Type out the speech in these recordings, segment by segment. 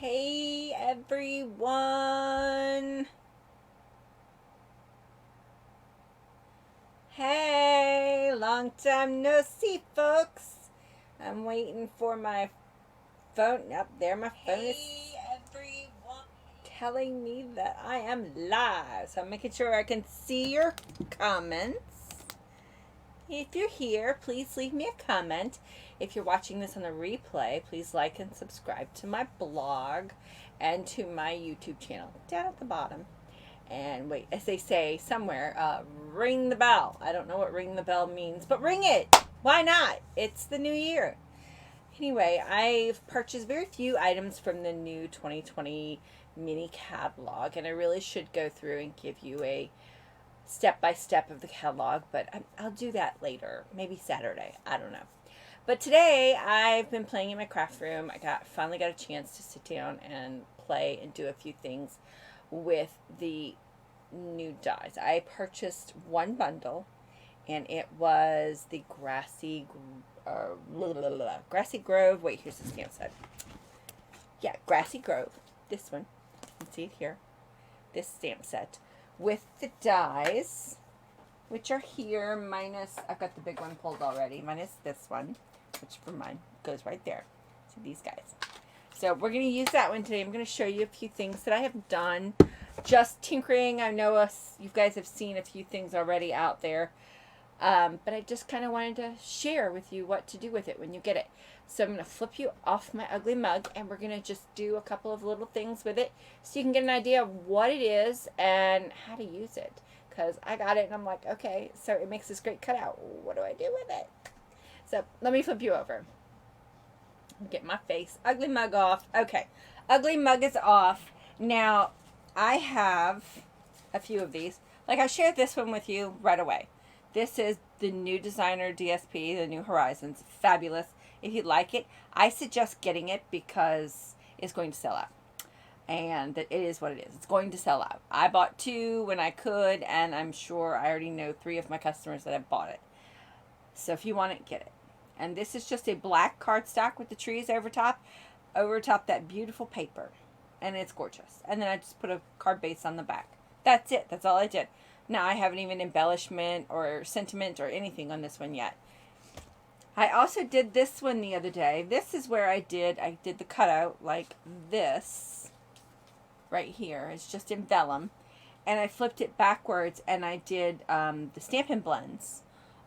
Hey everyone. Hey, long time no see, folks. I'm waiting for my phone. Up there, my phone is everyone telling me that I am live. So I'm making sure I can see your comments. If you're here, please leave me a comment. If you're watching this on the replay, please like and subscribe to my blog and to my YouTube channel down at the bottom. And wait, as they say somewhere, ring the bell. I don't know what ring the bell means, but ring it. Why not? It's the new year. Anyway, I've purchased very few items from the new 2020 mini catalog, and I really should go through and give you a step-by-step of the catalog, but I'll do that later, maybe Saturday, I don't know. But today I've been playing in my craft room. I finally got a chance to sit down and play and do a few things with the new dies. I purchased one bundle, and it was the Grassy Grove. Wait, here's the stamp set. Yeah, Grassy Grove. This one. You can see it here. This stamp set with the dies, which are here, minus, I've got the big one pulled already, minus this one, which for mine goes right there. See these guys. So we're going to use that one today. I'm going to show you a few things that I have done, just tinkering. I know you guys have seen a few things already out there, but I just kind of wanted to share with you what to do with it when you get it. So I'm going to flip you off my ugly mug, and we're going to just do a couple of little things with it so you can get an idea of what it is and how to use it. Because I got it, and I'm like, okay, so it makes this great cutout. What do I do with it? So let me flip you over. Get my face. Ugly mug off. Okay. Ugly mug is off. Now, I have a few of these. Like, I shared this one with you right away. This is the new designer DSP, the new Horizons. Fabulous. If you like it, I suggest getting it because it's going to sell out. And it is what it is. It's going to sell out. I bought two when I could, and I'm sure I already know 3 of my customers that have bought it. So if you want it, get it. And this is just a black cardstock with the trees over top that beautiful paper. And it's gorgeous. And then I just put a card base on the back. That's it. That's all I did. Now, I haven't even embellishment or sentiment or anything on this one yet. I also did this one the other day. This is where I did the cutout like this right here. It's just in vellum. And I flipped it backwards, and I did the Stampin' Blends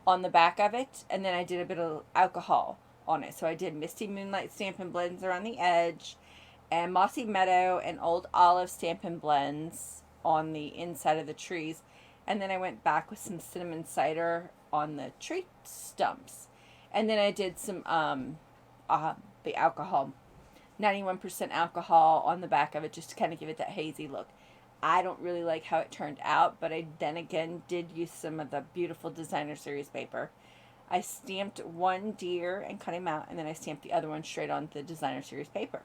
on the back of it, and then I did a bit of alcohol on it. So I did Misty Moonlight Stampin' Blends around the edge, and Mossy Meadow and Old Olive Stampin' Blends on the inside of the trees. And then I went back with some cinnamon cider on the tree stumps. And then I did some, the alcohol, 91% alcohol on the back of it, just to kind of give it that hazy look. I don't really like how it turned out, but I then again did use some of the beautiful designer series paper. I stamped one deer and cut him out, and then I stamped the other one straight on the designer series paper.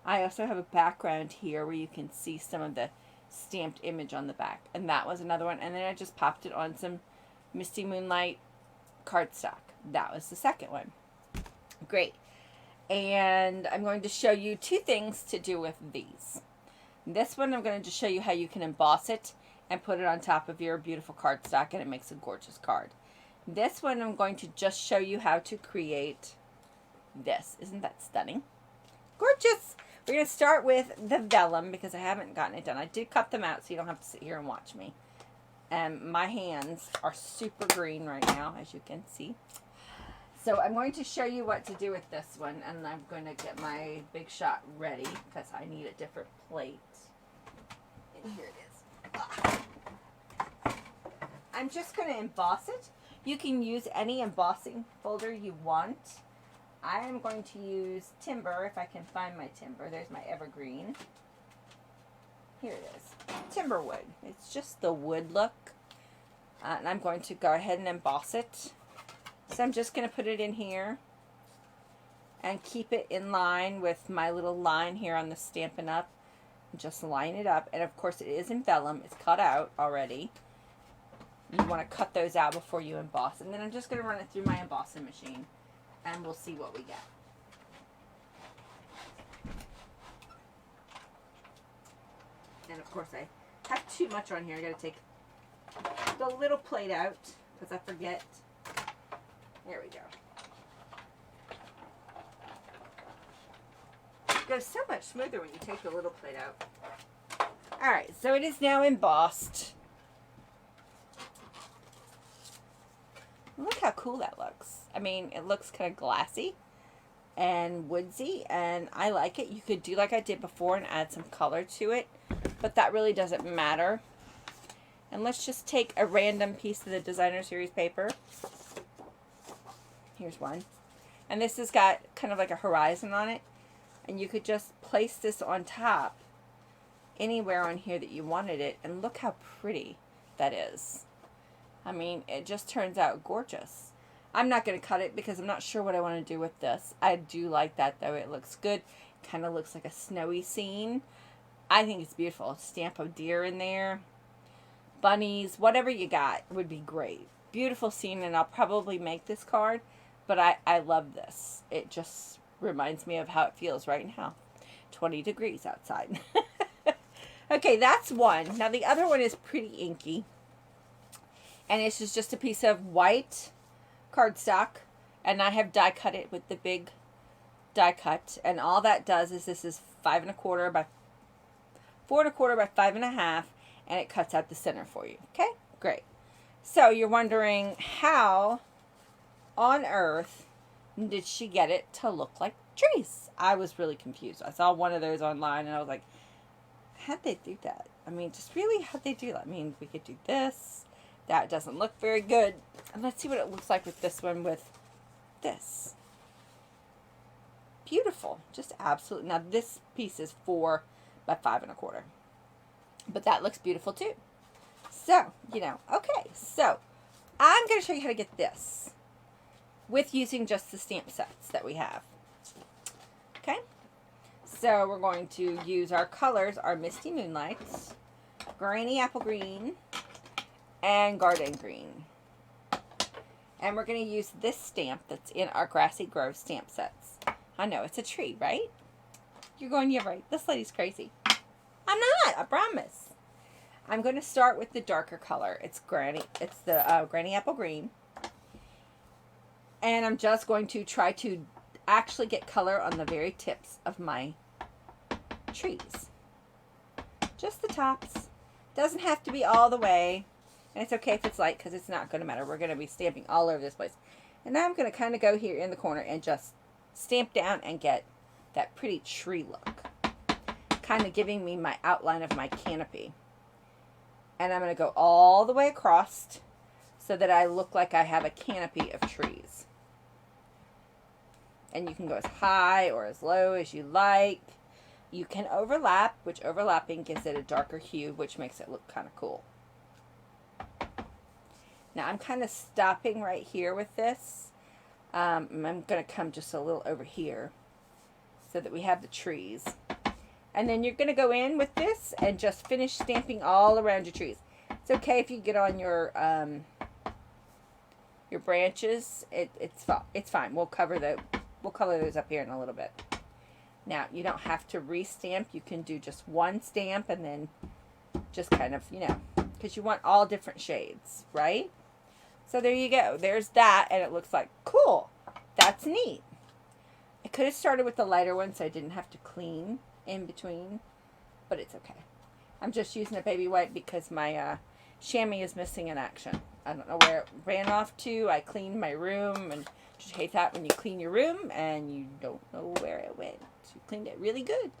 I also have a background here where you can see some of the stamped image on the back, and that was another one. And then I just popped it on some Misty Moonlight cardstock. That was the second one. Great. And I'm going to show you 2 things to do with these. This one, I'm going to just show you how you can emboss it and put it on top of your beautiful cardstock, and it makes a gorgeous card. This one, I'm going to just show you how to create this. Isn't that stunning? Gorgeous! We're going to start with the vellum because I haven't gotten it done. I did cut them out so you don't have to sit here and watch me. And my hands are super green right now, as you can see. So I'm going to show you what to do with this one, and I'm going to get my Big Shot ready because I need a different plate. And here it is. I'm just going to emboss it. You can use any embossing folder you want. I am going to use timber, if I can find my timber. There's my evergreen. Here it is. Timber wood. It's just the wood look. And I'm going to go ahead and emboss it. So I'm just going to put it in here and keep it in line with my little line here on the Stampin' Up. Just line it up. And of course it is in vellum. It's cut out already. You want to cut those out before you emboss. And then I'm just going to run it through my embossing machine, and we'll see what we get. And of course I have too much on here. I gotta take the little plate out because I forget. There we go. It goes so much smoother when you take the little plate out. Alright, so it is now embossed. Look how cool that looks. I mean, it looks kind of glassy and woodsy, and I like it. You could do like I did before and add some color to it, but that really doesn't matter. And let's just take a random piece of the designer series paper. Here's one. And this has got kind of like a horizon on it. And you could just place this on top anywhere on here that you wanted it. And look how pretty that is. I mean, it just turns out gorgeous. I'm not going to cut it because I'm not sure what I want to do with this. I do like that though. It looks good. Kind of looks like a snowy scene. I think it's beautiful. Stamp a deer in there. Bunnies, whatever you got would be great. Beautiful scene, and I'll probably make this card, but I love this. It just reminds me of how it feels right now. 20 degrees outside. Okay, that's one. Now the other one is pretty inky, and this is just a piece of white cardstock, and I have die cut it with the big die cut, and all that does is this is 5 1/4 by 4 1/4 by 5 1/2. And it cuts out the center for you. Okay, great. So you're wondering how on earth did she get it to look like trees? I was really confused. I saw one of those online and I was like, how'd they do that? I mean, just really, how'd they do that? I mean, we could do this. That doesn't look very good. And let's see what it looks like with this one with this. Beautiful. Just absolutely. Now this piece is 4 by 5 1/4. But that looks beautiful too. So, you know, okay. So, I'm going to show you how to get this with using just the stamp sets that we have. Okay? So, we're going to use our colors, our Misty Moonlights, Granny Apple Green, and Garden Green. And we're going to use this stamp that's in our Grassy Grove stamp sets. I know, it's a tree, right? You're going, yeah, right. This lady's crazy. I'm not, I promise. I'm going to start with the darker color. It's the Granny Apple Green. And I'm just going to try to actually get color on the very tips of my trees. Just the tops. Doesn't have to be all the way. And it's okay if it's light because it's not going to matter. We're going to be stamping all over this place. And now I'm going to kind of go here in the corner and just stamp down and get that pretty tree look. Kind of giving me my outline of my canopy. And I'm going to go all the way across so that I look like I have a canopy of trees. And you can go as high or as low as you like. You can overlap, which overlapping gives it a darker hue, which makes it look kind of cool. Now I'm kind of stopping right here with this. I'm going to come just a little over here so that we have the trees. And then you're going to go in with this and just finish stamping all around your trees. It's okay if you get on your branches. It's fine. We'll color those up here in a little bit. Now, you don't have to re-stamp. You can do just one stamp and then just kind of, you know, because you want all different shades, right? So there you go. There's that, and it looks like, cool. That's neat. I could have started with the lighter one so I didn't have to clean in between, but it's okay. I'm just using a baby wipe because my chamois is missing in action. I don't know where it ran off to. I cleaned my room, and just hate that when you clean your room and you don't know where it went. You cleaned it really good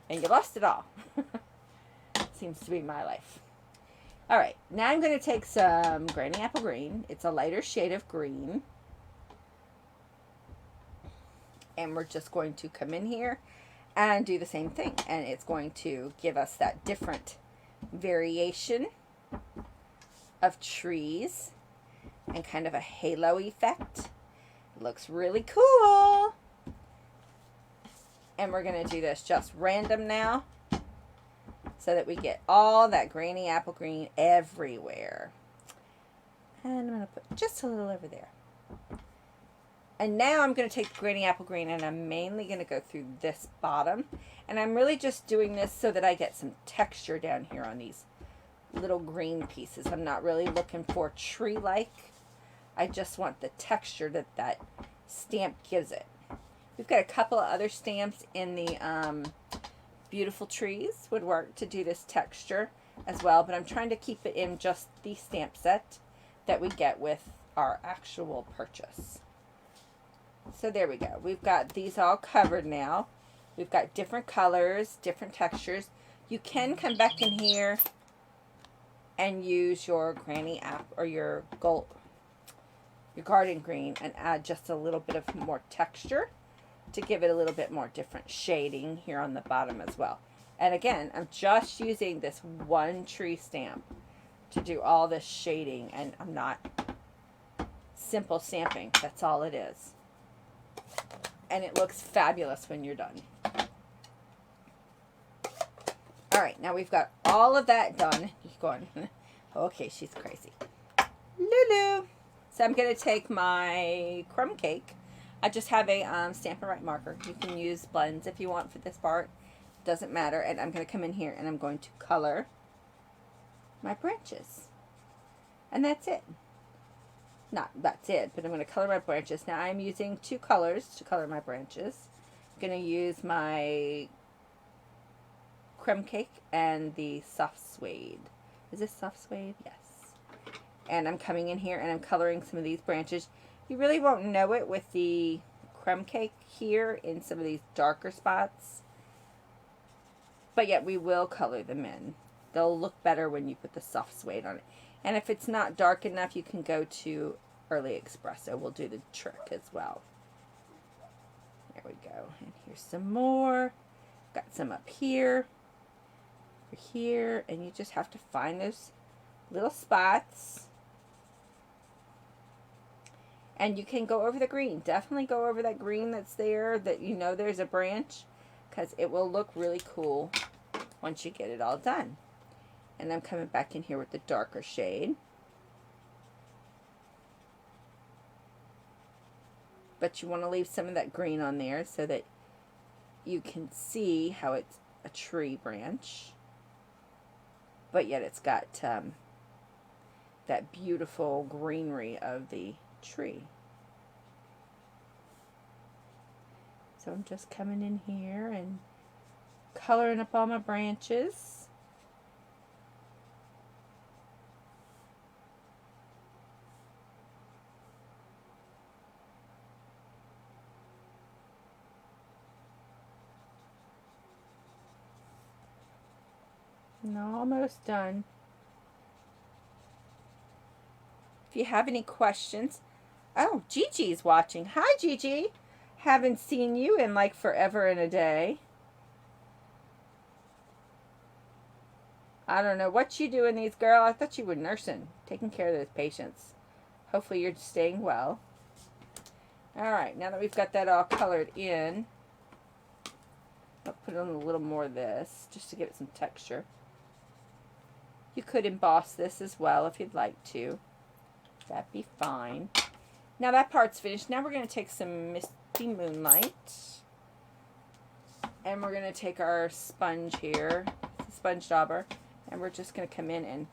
and you lost it all. Seems to be my life. Alright, now I'm going to take some Granny Apple Green. It's a lighter shade of green. And we're just going to come in here and do the same thing. And it's going to give us that different variation of trees and kind of a halo effect. It looks really cool. And we're going to do this just random now so that we get all that Granny Apple Green everywhere. And I'm going to put just a little over there. And now I'm going to take the Granny Apple Green, and I'm mainly going to go through this bottom. And I'm really just doing this so that I get some texture down here on these little green pieces. I'm not really looking for tree-like. I just want the texture that that stamp gives it. We've got a couple of other stamps in the Beautiful Trees would work to do this texture as well, but I'm trying to keep it in just the stamp set that we get with our actual purchase. So there we go. We've got these all covered now. We've got different colors, different textures. You can come back in here and use your Granny App or your gold, your garden green, and add just a little bit of more texture to give it a little bit more different shading here on the bottom as well. And again, I'm just using this one tree stamp to do all this shading, and I'm not simple stamping. That's all it is. And it looks fabulous when you're done. All right, now we've got all of that done. You're going, okay, she's crazy. Lulu. So I'm going to take my crumb cake. I just have a Stampin' Up marker. You can use blends if you want for this part. Doesn't matter. And I'm going to come in here and I'm going to color my branches. And that's it. Not that's it, but I'm going to color my branches. Now I'm using two colors to color my branches. I'm going to use my crumb cake and the soft suede. Is this soft suede? Yes. And I'm coming in here and I'm coloring some of these branches. You really won't know it with the crumb cake here in some of these darker spots, but yet we will color them in. They'll look better when you put the soft suede on it. And if it's not dark enough, you can go to Early Espresso. We'll do the trick as well. There we go. And here's some more. Got some up here, over here, and you just have to find those little spots. And you can go over the green. Definitely go over that green that's there, that you know there's a branch, because it will look really cool once you get it all done. And I'm coming back in here with the darker shade. But you want to leave some of that green on there so that you can see how it's a tree branch. But yet it's got that beautiful greenery of the tree. So I'm just coming in here and coloring up all my branches. And almost done. If you have any questions, oh, Gigi's watching. Hi, Gigi. Haven't seen you in like forever and a day. I don't know what you doing these, girl. I thought you were nursing, taking care of those patients. Hopefully you're staying well. All right, now that we've got that all colored in, I'll put on a little more of this just to give it some texture. You could emboss this as well if you'd like to. That'd be fine. Now that part's finished. Now we're going to take some Misty Moonlight. And we're going to take our sponge here, the sponge dauber, and we're just going to come in and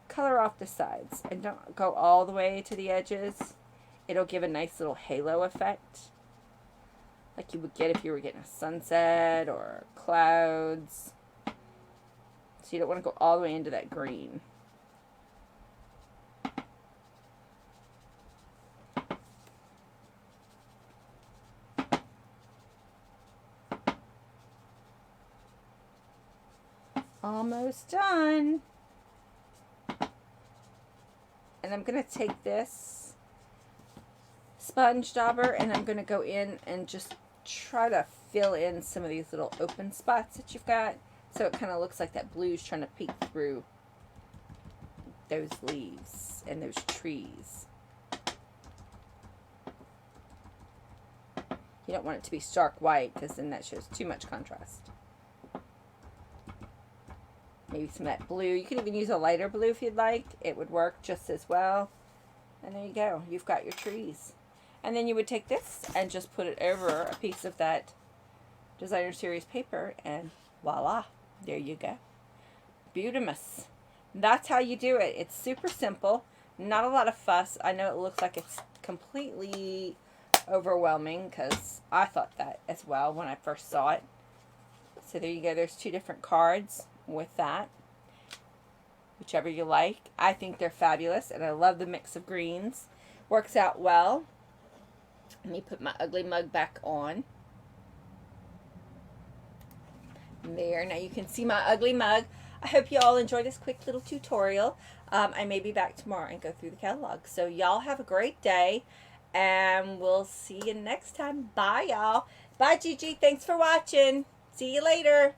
color off the sides. And don't go all the way to the edges. It'll give a nice little halo effect, like you would get if you were getting a sunset or clouds. So you don't want to go all the way into that green. Almost done. And I'm going to take this sponge dauber and I'm going to go in and just try to fill in some of these little open spots that you've got, so it kind of looks like that blue's trying to peek through those leaves and those trees. You don't want it to be stark white because then that shows too much contrast. Maybe some of that blue. You could even use a lighter blue if you'd like. It would work just as well. And there you go. You've got your trees. And then you would take this and just put it over a piece of that designer series paper, and voila, there you go. Beautimous. That's how you do it. It's super simple, not a lot of fuss. I know it looks like it's completely overwhelming, because I thought that as well when I first saw it. So there you go. There's 2 different cards with that. Whichever you like. I think they're fabulous, and I love the mix of greens. Works out well. Let me put my ugly mug back on. There, now you can see my ugly mug. I hope you all enjoyed this quick little tutorial. I may be back tomorrow and go through the catalog. So y'all have a great day, and we'll see you next time. Bye, y'all. Bye, Gigi. Thanks for watching. See you later.